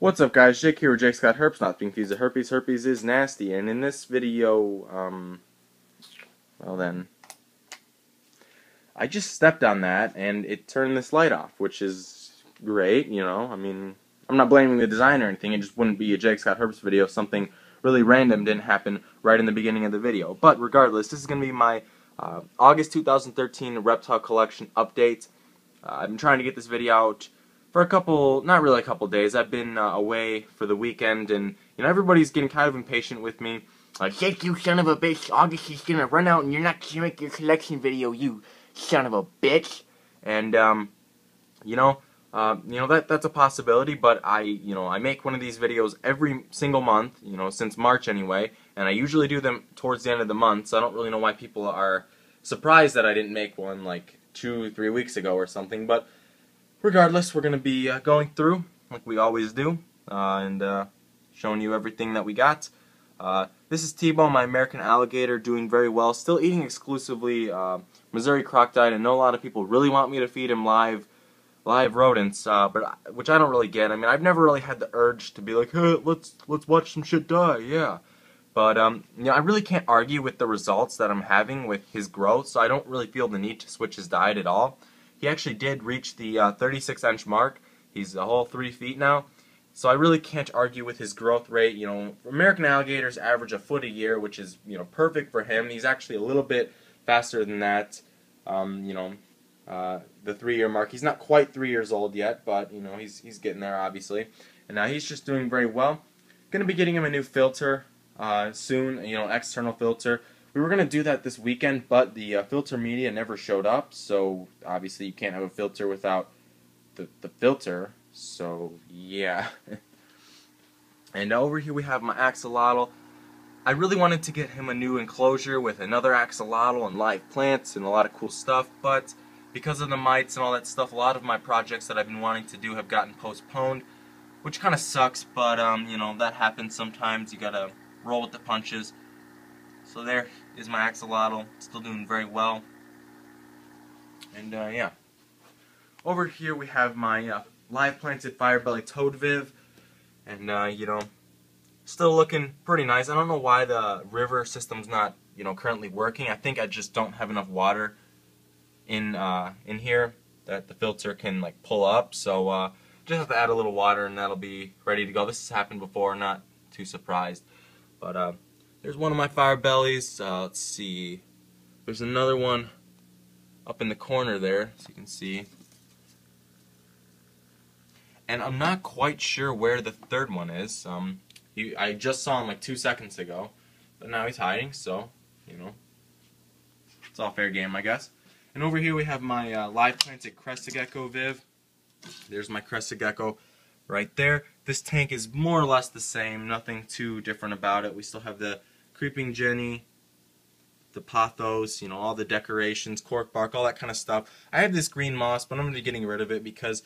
What's up, guys? Jake here with JakesGotHerps, not being confused with herpes. Herpes is nasty, and in this video, well then, I just stepped on that, and it turned this light off, which is great, you know. I mean, I'm not blaming the design or anything. It just wouldn't be a JakesGotHerps video if something really random didn't happen right in the beginning of the video. But regardless, this is going to be my August 2013 Reptile collection update. I've been trying to get this video out for a couple, not really a couple days. I've been away for the weekend, and you know, everybody's getting kind of impatient with me. Like, Jake, you son of a bitch, August is gonna run out and you're not gonna make your collection video, you son of a bitch. And that's a possibility, but I make one of these videos every single month, since March anyway, and I usually do them towards the end of the month, so I don't really know why people are surprised that I didn't make one like 2-3 weeks ago or something. But regardless, we're going to be going through, like we always do, and showing you everything that we got. This is T-Bone, my American alligator, doing very well. Still eating exclusively Missouri crocodile. I know a lot of people really want me to feed him live rodents, but which I don't really get. I mean, I've never really had the urge to be like, hey, let's watch some shit die, yeah. But I really can't argue with the results that I'm having with his growth, so I don't really feel the need to switch his diet at all. He actually did reach the 36-inch mark. He's a whole 3 feet now. So I really can't argue with his growth rate. You know, American alligators average a foot a year, which is, perfect for him. He's actually a little bit faster than that, the 3-year mark. He's not quite 3 years old yet, but, he's getting there, obviously. And now he's just doing very well. Going to be getting him a new filter soon, external filter. We were going to do that this weekend, but the filter media never showed up, so obviously you can't have a filter without the filter, so yeah. And over here we have my axolotl. I really wanted to get him a new enclosure with another axolotl and live plants and a lot of cool stuff, but because of the mites and all that stuff, a lot of my projects that I've been wanting to do have gotten postponed, which kind of sucks, but that happens sometimes. You gotta roll with the punches. So there is my axolotl, still doing very well. And yeah. Over here we have my live planted firebelly toadviv, and still looking pretty nice. I don't know why the river system's not currently working. I think I just don't have enough water in here that the filter can like pull up. So just have to add a little water and that'll be ready to go. This has happened before, not too surprised. But there's one of my firebellies. Let's see. There's another one up in the corner there, so you can see. And I'm not quite sure where the third one is. I just saw him like 2 seconds ago, but now he's hiding, so, it's all fair game, I guess. And over here we have my live planted crested gecko viv. There's my crested gecko right there. This tank is more or less the same, nothing too different about it. We still have the creeping Jenny, the pothos, all the decorations, cork bark, all that kind of stuff. I have this green moss, but I'm going to be getting rid of it because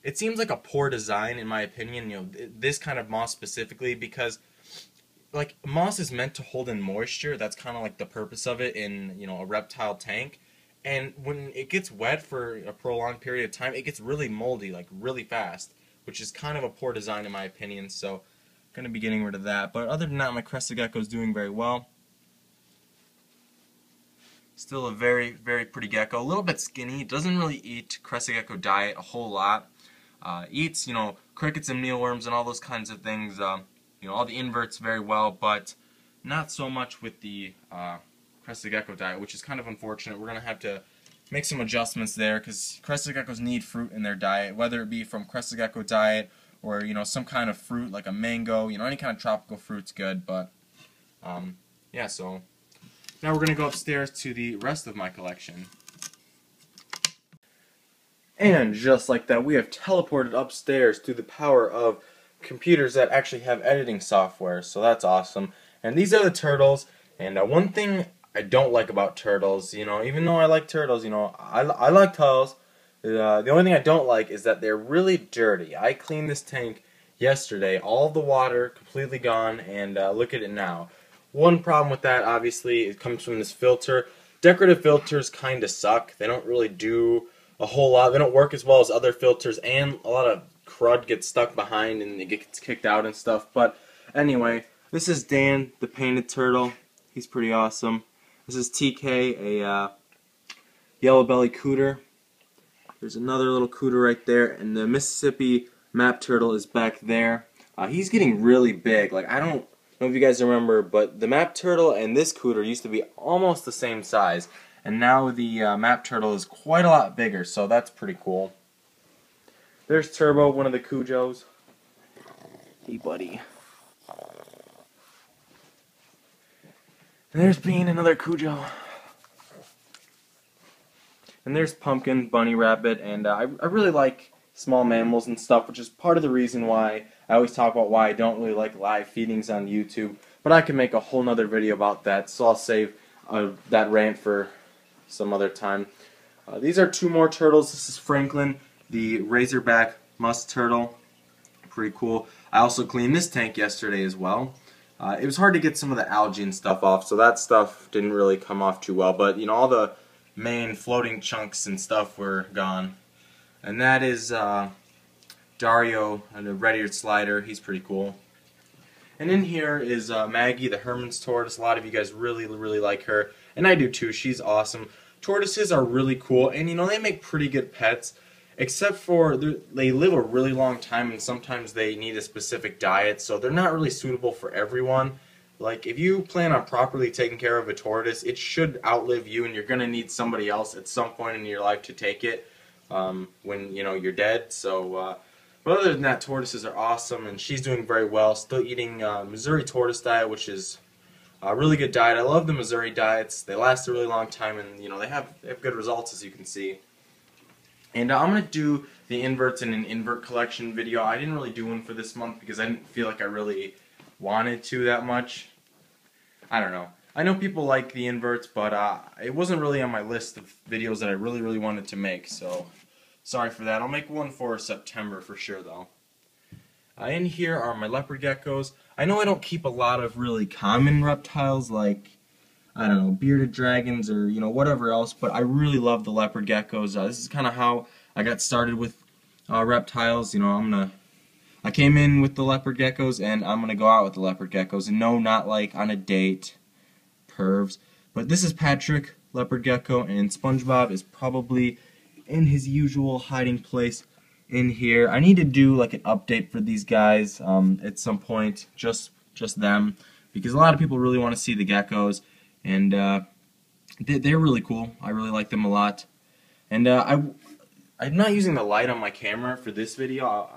it seems like a poor design in my opinion, this kind of moss specifically, because like moss is meant to hold in moisture. That's kind of like the purpose of it in, a reptile tank. And when it gets wet for a prolonged period of time, it gets really moldy, like really fast, which is kind of a poor design in my opinion. So I'm going to be getting rid of that. But other than that, my crested gecko is doing very well. Still a very, very pretty gecko. A little bit skinny. Doesn't really eat crested gecko diet a whole lot. Eats, crickets and mealworms and all those kinds of things. All the inverts very well, but not so much with the crested gecko diet, which is kind of unfortunate. We're going to have to make some adjustments there because crested geckos need fruit in their diet, whether it be from crested gecko diet or some kind of fruit like a mango, any kind of tropical fruit's good. But yeah, so now we're going to go upstairs to the rest of my collection. And just like that, we have teleported upstairs through the power of computers that actually have editing software, so that's awesome. And these are the turtles, and one thing I don't like about turtles, even though I like turtles, I like turtles, the only thing I don't like is that they're really dirty. I cleaned this tank yesterday, all the water completely gone, and look at it now. One problem with that, obviously, it comes from this filter. Decorative filters kind of suck. They don't really do a whole lot. They don't work as well as other filters, and a lot of crud gets stuck behind and it gets kicked out and stuff. But anyway, this is Dan, the painted turtle. He's pretty awesome. This is TK, a yellow belly cooter. There's another little cooter right there, and the Mississippi map turtle is back there. He's getting really big. Like, I don't know if you guys remember, but the map turtle and this cooter used to be almost the same size, and now the map turtle is quite a lot bigger, so that's pretty cool. There's Turbo, one of the Cujos. Hey, buddy. And there's Bean, another Cujo. And there's Pumpkin, Bunny Rabbit, and I really like small mammals and stuff, which is part of the reason why I always talk about why I don't really like live feedings on YouTube. But I can make a whole nother video about that, so I'll save that rant for some other time. These are two more turtles. This is Franklin, the razorback musk turtle. Pretty cool. I also cleaned this tank yesterday as well. It was hard to get some of the algae and stuff off, so that stuff didn't really come off too well. But, you know, all the main floating chunks and stuff were gone. And that is Dario, a red-eared slider. He's pretty cool. And in here is Maggie, the Herman's tortoise. A lot of you guys really like her, and I do too. She's awesome. Tortoises are really cool, and you know, they make pretty good pets, except for they live a really long time, and sometimes they need a specific diet, so they're not really suitable for everyone. Like, if you plan on properly taking care of a tortoise, it should outlive you, and you're going to need somebody else at some point in your life to take it when, you know, you're dead. So, but other than that, tortoises are awesome, and she's doing very well. Still eating Missouri tortoise diet, which is a really good diet. I love the Missouri diets. They last a really long time, and you know, they have good results, as you can see. And I'm going to do the inverts in an invert collection video. I didn't really do one for this month because I didn't feel like I really wanted to that much. I don't know. I know people like the inverts, but it wasn't really on my list of videos that I really wanted to make, so sorry for that. I'll make one for September for sure, though. In here are my leopard geckos. I know I don't keep a lot of really common reptiles like, I don't know, bearded dragons or, you know, whatever else, but I really love the leopard geckos. This is kind of how I got started with reptiles. You know, I came in with the leopard geckos, and I'm gonna go out with the leopard geckos. And no, not like on a date, pervs. But this is Patrick, leopard gecko, and SpongeBob is probably in his usual hiding place in here. I need to do like an update for these guys at some point, just them, because a lot of people really want to see the geckos. And they're really cool. I really like them a lot. And I'm not using the light on my camera for this video.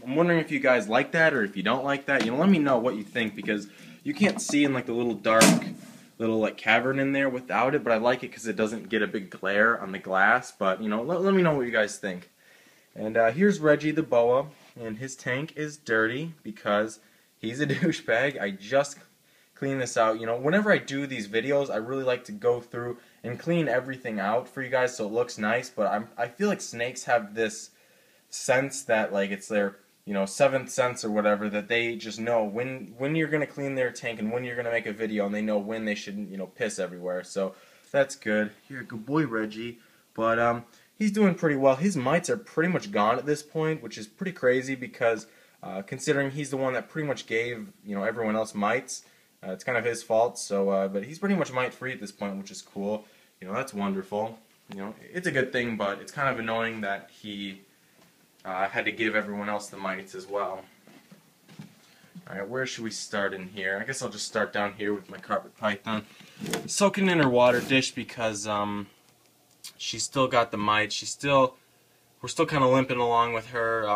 I'm wondering if you guys like that or if you don't like that. You know, let me know what you think, because you can't see in like the little dark little like cavern in there without it. But I like it because it doesn't get a big glare on the glass. But you know, let me know what you guys think. And here's Reggie the boa, and his tank is dirty because he's a douchebag. I just clean this out. You know, whenever I do these videos, I really like to go through and clean everything out for you guys so it looks nice. But I feel like snakes have this sense that like it's their, you know, seventh sense or whatever, that they just know when you're gonna clean their tank and when you're gonna make a video, and they know when they shouldn't, you know, piss everywhere. So that's good. You're a good boy, Reggie. But he's doing pretty well. His mites are pretty much gone at this point, which is pretty crazy because considering he's the one that pretty much gave, you know, everyone else mites. It's kind of his fault, so but he's pretty much mite-free at this point, which is cool. You know, that's wonderful. You know, it's a good thing, but it's kind of annoying that he had to give everyone else the mites as well. Alright, where should we start in here? I guess I'll just start down here with my carpet python. Soaking in her water dish because she's still got the mites. We're still kind of limping along with her.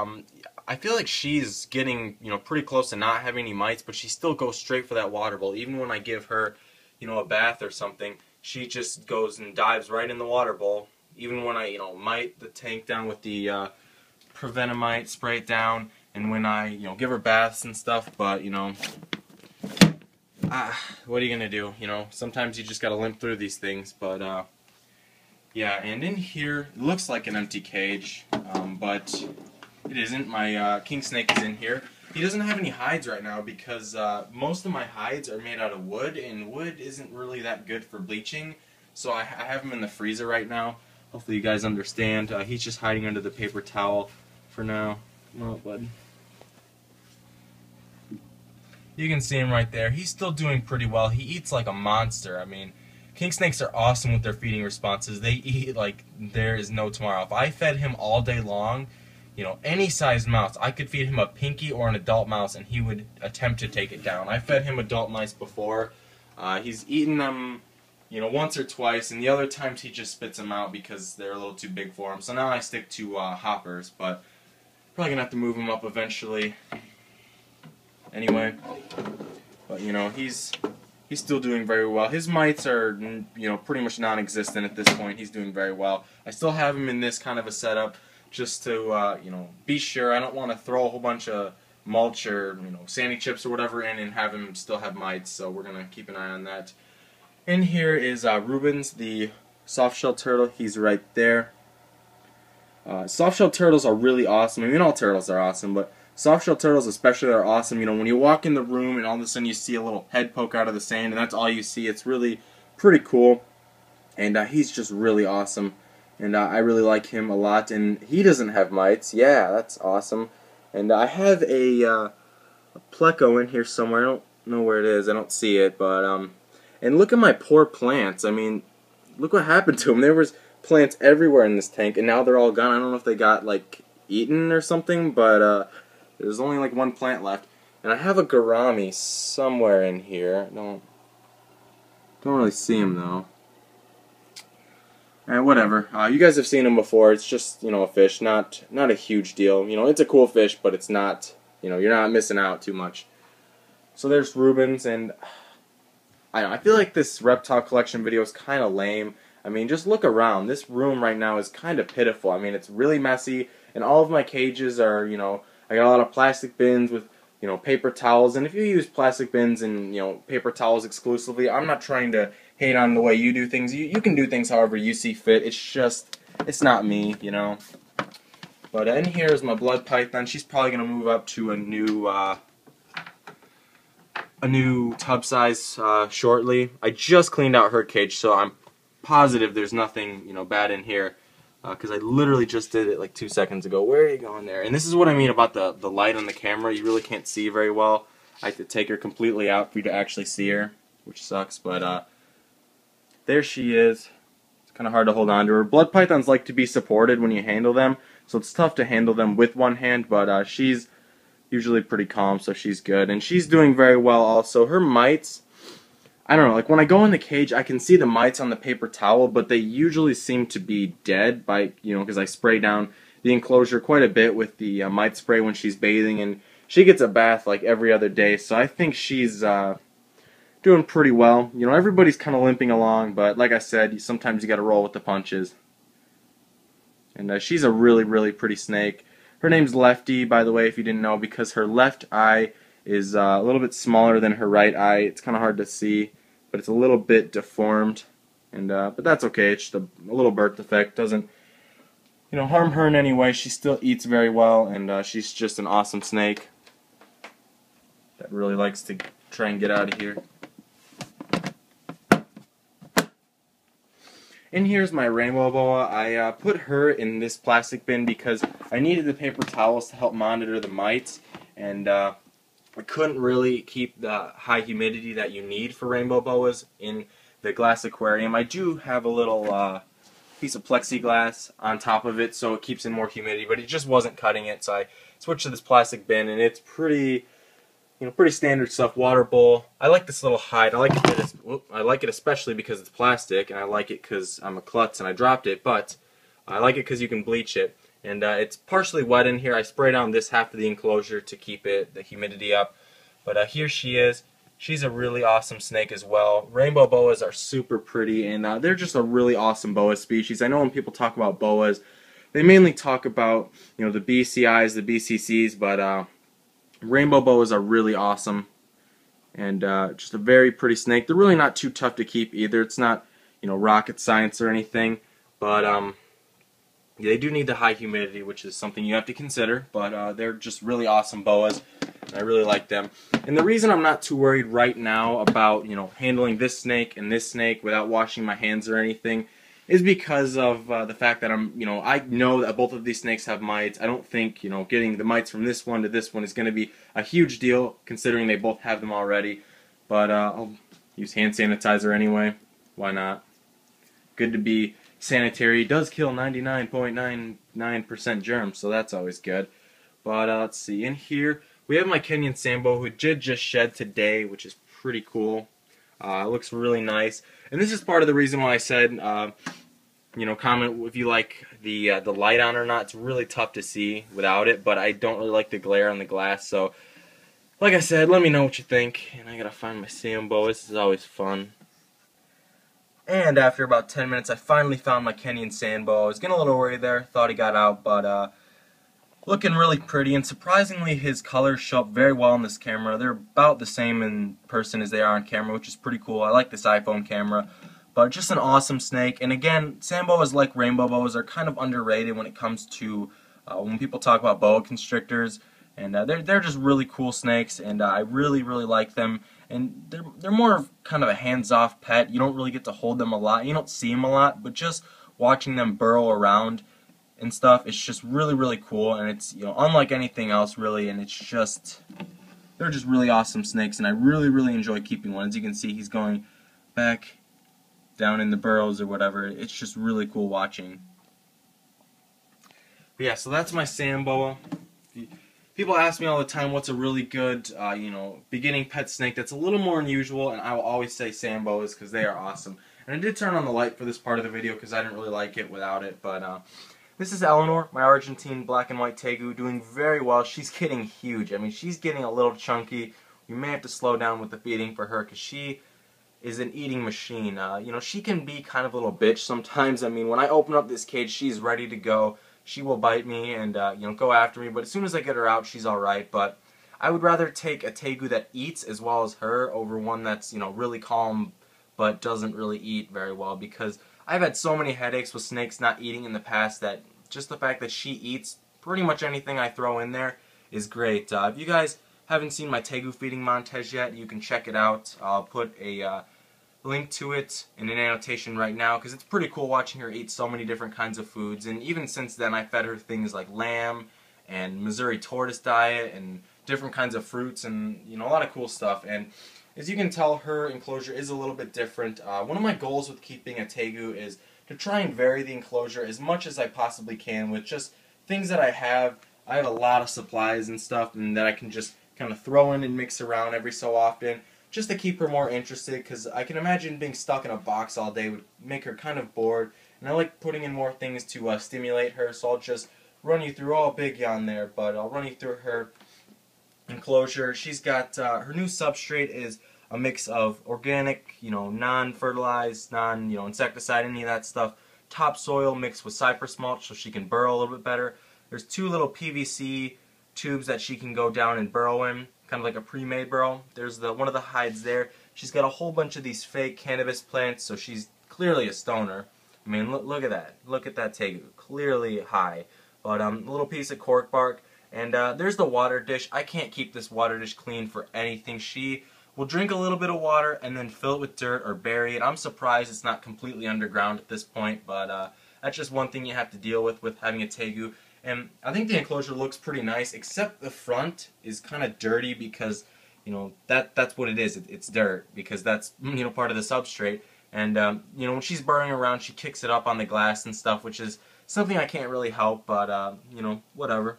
I feel like she's getting, you know, pretty close to not having any mites, but she still goes straight for that water bowl. Even when I give her, you know, a bath or something, she just goes and dives right in the water bowl. Even when I, you know, mite the tank down with the Prevenamite, spray it down, and when I, you know, give her baths and stuff. But, you know, what are you gonna do? You know, sometimes you just gotta limp through these things. But yeah, and in here it looks like an empty cage, but it isn't. My king snake is in here. He doesn't have any hides right now because most of my hides are made out of wood, and wood isn't really that good for bleaching. So I have him in the freezer right now. Hopefully you guys understand. He's just hiding under the paper towel for now. Come on, bud. You can see him right there. He's still doing pretty well. He eats like a monster. I mean, king snakes are awesome with their feeding responses. They eat like there is no tomorrow. If I fed him all day long, you know, any sized mouse, I could feed him a pinky or an adult mouse and he would attempt to take it down. I fed him adult mice before. He's eaten them, you know, once or twice, and the other times he just spits them out because they're a little too big for him. So now I stick to hoppers, but probably gonna have to move him up eventually. Anyway, but you know, he's still doing very well. His mites are, you know, pretty much non-existent at this point. He's doing very well. I still have him in this kind of a setup just to, you know, be sure. I don't want to throw a whole bunch of mulch or, you know, sandy chips or whatever in and have him still have mites. So we're gonna keep an eye on that. In here is Rubens, the soft-shell turtle. He's right there. Soft-shell turtles are really awesome. I mean, all turtles are awesome, but soft-shell turtles especially are awesome. You know, when you walk in the room and all of a sudden you see a little head poke out of the sand and that's all you see, it's really pretty cool. And he's just really awesome. And I really like him a lot. And he doesn't have mites. Yeah, that's awesome. And I have a pleco in here somewhere. I don't know where it is. I don't see it. But and look at my poor plants. I mean, look what happened to them. There was plants everywhere in this tank, and now they're all gone. I don't know if they got like eaten or something, but there's only like one plant left. And I have a gourami somewhere in here. Don't really see him though. And whatever. You guys have seen him before. It's just, you know, a fish, not a huge deal. You know, it's a cool fish, but it's not, you know, you're not missing out too much. So there's Rubens, and I don't know, I feel like this reptile collection video is kind of lame. I mean, just look around. This room right now is kind of pitiful. I mean, it's really messy, and all of my cages are, you know, I got a lot of plastic bins with, you know, paper towels. And if you use plastic bins and, you know, paper towels exclusively, I'm not trying to hate on the way you do things. You can do things however you see fit. It's just, it's not me, you know. But in here is my blood python. She's probably going to move up to a new tub size shortly. I just cleaned out her cage, so I'm positive there's nothing, you know, bad in here, because I literally just did it like 2 seconds ago. Where are you going there? And this is what I mean about the light on the camera. You really can't see very well. I have to take her completely out for you to actually see her, which sucks, but there she is. It's kind of hard to hold on to her. Blood pythons like to be supported when you handle them, so it's tough to handle them with one hand, but she's usually pretty calm, so she's good. And she's doing very well also. Her mites, I don't know, like when I go in the cage, I can see the mites on the paper towel, but they usually seem to be dead by, you know, because I spray down the enclosure quite a bit with the mite spray when she's bathing, and she gets a bath like every other day, so I think she's doing pretty well. You know, everybody's kind of limping along, but like I said, sometimes you got to roll with the punches. And she's a really, really pretty snake. Her name's Lefty, by the way, if you didn't know, because her left eye is a little bit smaller than her right eye. It's kind of hard to see, but it's a little bit deformed. And but that's okay. It's just a little birth defect. Doesn't, you know, harm her in any way. She still eats very well, and she's just an awesome snake that really likes to try and get out of here. And here's my rainbow boa. I put her in this plastic bin because I needed the paper towels to help monitor the mites, and I couldn't really keep the high humidity that you need for rainbow boas in the glass aquarium. I do have a little piece of plexiglass on top of it, so it keeps in more humidity, but it just wasn't cutting it, so I switched to this plastic bin, and it's pretty, you know, pretty standard stuff. Water bowl. I like this little hide. I like it especially because it's plastic, and I like it because I'm a klutz and I dropped it, but I like it because you can bleach it. And it's partially wet in here. I sprayed on this half of the enclosure to keep the humidity up. But here she is. She's a really awesome snake as well. Rainbow boas are super pretty, and they're just a really awesome boa species. I know when people talk about boas, they mainly talk about, you know, the BCIs, the BCCs, but rainbow boas are really awesome, and just a very pretty snake. They're really not too tough to keep either. It's not, you know, rocket science or anything, but they do need the high humidity, which is something you have to consider, but they're just really awesome boas, and I really like them. And the reason I'm not too worried right now about, you know, handling this snake and this snake without washing my hands or anything is because of the fact that I know that both of these snakes have mites. I don't think, getting the mites from this one to this one is going to be a huge deal, considering they both have them already. But I'll use hand sanitizer anyway. Why not? Good to be sanitary. It does kill 99.99% germs, so that's always good. But let's see. In here, we have my Kenyan Sambo, who did just shed today, which is pretty cool. It looks really nice. And this is part of the reason why I said, comment if you like the light on or not. It's really tough to see without it, but I don't really like the glare on the glass. So, like I said, let me know what you think. And I gotta find my Sambo. This is always fun. And after about 10 minutes, I finally found my Kenyan Sambo. I was getting a little worried there. Thought he got out, but looking really pretty, and surprisingly his colors show up very well on this camera. They're about the same in person as they are on camera, which is pretty cool. I like this iPhone camera, but just an awesome snake. And again, Sambos, like rainbow boas, are kind of underrated when it comes to when people talk about boa constrictors. And they're just really cool snakes, and I really like them. And they're more of kind of a hands-off pet. You don't really get to hold them a lot. You don't see them a lot, but just watching them burrow around and stuff, it's just really cool, and it's unlike anything else really, and it's just they're just really awesome snakes, and I really enjoy keeping one. As you can see, he's going back down in the burrows or whatever. It's just really cool watching. But yeah, so that's my Samboa. People ask me all the time what's a really good beginning pet snake that's a little more unusual, and I will always say Samboas because they are awesome. And I did turn on the light for this part of the video because I didn't really like it without it, but this is Eleanor, my Argentine black and white tegu, doing very well. She's getting huge. I mean, she's getting a little chunky. We may have to slow down with the feeding for her because she is an eating machine. She can be kind of a little bitch sometimes. I mean, when I open up this cage, she's ready to go. She will bite me and go after me, but as soon as I get her out, she's alright. But I would rather take a tegu that eats as well as her over one that's really calm but doesn't really eat very well, because I've had so many headaches with snakes not eating in the past that just the fact that she eats pretty much anything I throw in there is great. If you guys haven't seen my tegu feeding montage yet, you can check it out. I'll put a link to it in an annotation right now, because it's pretty cool watching her eat so many different kinds of foods. And even since then, I fed her things like lamb and Missouri tortoise diet and different kinds of fruits and a lot of cool stuff. And as you can tell, her enclosure is a little bit different. One of my goals with keeping a tegu is to try and vary the enclosure as much as I possibly can with just things that I have. I have a lot of supplies and stuff, and that I can just kind of throw in and mix around every so often, just to keep her more interested, because I can imagine being stuck in a box all day would make her kind of bored, and I like putting in more things to stimulate her. So I'll just run you through all big on there, but I'll run you through her enclosure. She's got her new substrate is a mix of organic, non-fertilized, insecticide, any of that stuff, topsoil mixed with cypress mulch so she can burrow a little bit better. There's two little PVC tubes that she can go down and burrow in, kind of like a pre-made burrow. There's one of the hides there. She's got a whole bunch of these fake cannabis plants, so she's clearly a stoner. I mean, look at that. Look at that tegu. Clearly high. But a little piece of cork bark. And there's the water dish. I can't keep this water dish clean for anything. She will drink a little bit of water and then fill it with dirt or bury it. I'm surprised it's not completely underground at this point, but that's just one thing you have to deal with having a tegu. And I think the enclosure looks pretty nice, except the front is kind of dirty because, that's what it is. It's dirt, because that's, part of the substrate. And, when she's burrowing around, she kicks it up on the glass and stuff, which is something I can't really help, but, whatever.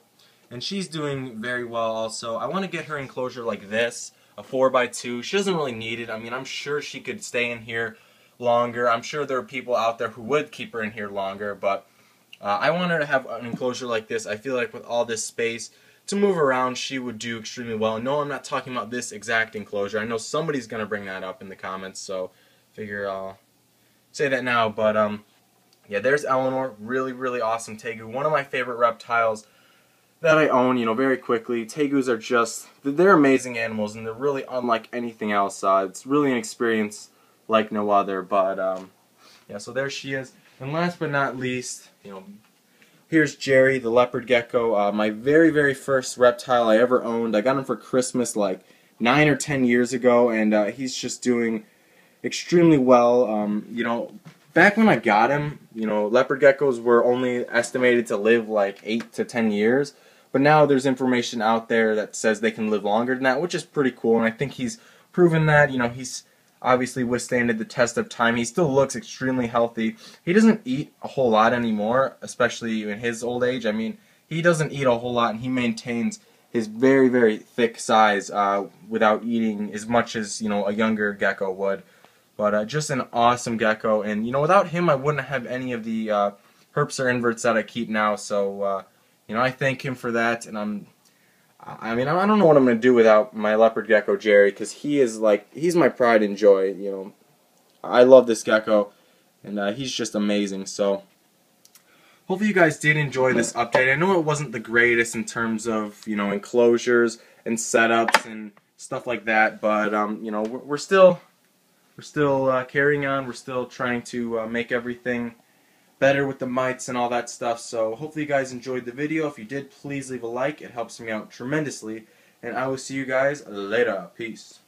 And she's doing very well also. I want to get her enclosure like this, a 4x2. She doesn't really need it. I mean, I'm sure she could stay in here longer. I'm sure there are people out there who would keep her in here longer, but I want her to have an enclosure like this. I feel like with all this space to move around, she would do extremely well. No, I'm not talking about this exact enclosure. I know somebody's going to bring that up in the comments, so figure I'll say that now. But yeah, there's Eleanor. Really awesome tegu. One of my favorite reptiles that I own, very quickly. Tegus are just, they're amazing animals, and they're really unlike anything else. It's really an experience like no other, but yeah, so there she is. And last but not least, here's Jerry, the leopard gecko, my very first reptile I ever owned. I got him for Christmas like 9 or 10 years ago, and he's just doing extremely well. back when I got him, you know, leopard geckos were only estimated to live like 8 to 10 years. But now there's information out there that says they can live longer than that, which is pretty cool. And I think he's proven that. You know, he's obviously withstanded the test of time. He still looks extremely healthy. He doesn't eat a whole lot anymore, especially in his old age. I mean, he doesn't eat a whole lot, and he maintains his very, very thick size without eating as much as, you know, a younger gecko would. But just an awesome gecko, and you know, without him, I wouldn't have any of the herps or inverts that I keep now. So you know, I thank him for that, and I mean, I don't know what I'm gonna do without my leopard gecko Jerry, because he's my pride and joy. You know, I love this gecko, and he's just amazing. So hopefully you guys did enjoy this update. I know it wasn't the greatest in terms of, you know, enclosures and setups and stuff like that, but you know, we're still carrying on. We're still trying to make everything better with the mites and all that stuff. So hopefully you guys enjoyed the video. If you did, please leave a like. It helps me out tremendously. And I will see you guys later. Peace.